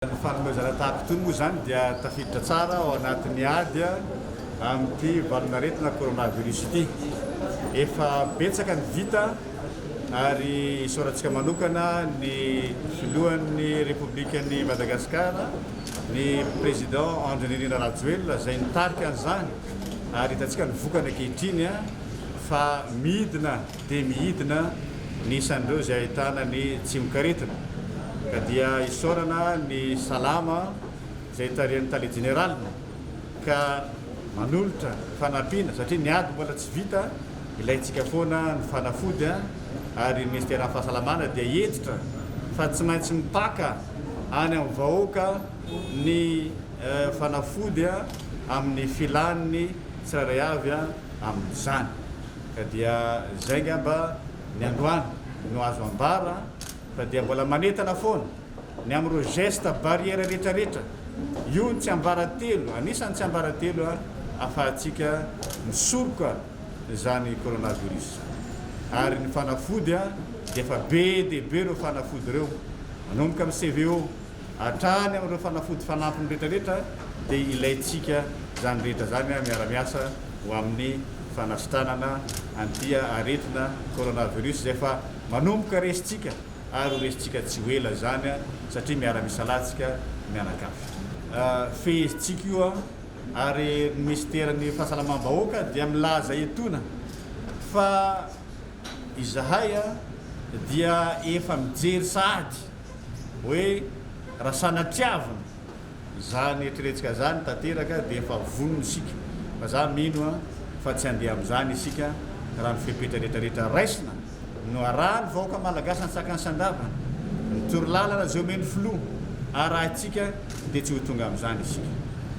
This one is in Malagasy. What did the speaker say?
Ny fanomezana tahaka itony moa zany dia tafiditra tsara ao anatin'ny ady amin'ity valon'aretina coronavirus ity. Efa betsaka ny vita ary isaorantsika manokana ny filohan'ny Republikan'i Madagasikara, ny président Andry Nirina Rajoelina izay nitarika an'izany ary hitantsika ny vokany ankehitriny fa midina dia midina ny isan'ireo izay ahitana ny tsimokaretina. Ka dia isaorana ny salama izay tarihan'ny tale generalina ka manolotra fanampiana satria ny ady mbola tsy vita, ilayntsika foana ny fanafody ary ny ministèren'ny fahasalamana dia hentitra fa tsy maintsy mipaka any amin'ny vahoaka ny fanafody amin'ny filan'ny tsirairay avy amin'izany. Ka dia zay ngamba ny androany no azo ambara fa dia mbola manetana foana ny amin'ireo geste barrière rehetrarehetra. Io tsy ambaratelo, anisan'ny tsy ambaratelo ahafahantsika misoroka zany coronavirus. Ary ny fanafody dia efa be dia be ireo fanafody ireo manomboka amin'ny CVO hatrany amin'ireo fanafody fanampiny rehetrarehetra dia ilayntsika zany rehetra zany miara-miasa ho amin'ny fanasitranana an'ity aretina coronavirus izay efa manomboka resitsika ary resitsika tsy ho ela zany satria miara-misalatsika mianakafy. Fehezitsika io ary ny ministèren'ny fahasalamam-bahoaka dia milaza etona fa izahay dia efa mijery sady hoe raha sanatiavana zany eritreretintsika zany tanteraka dia efa vonona isika fa za mino fa tsy handeha amin'izany isika raha ny fepetra rehetrarehetra raisina no arahany vahoaka malagasy ny sakany sandavana ny torolalana zay omeny filoha arahintsika dia tsy ho tonga amin'izany isika.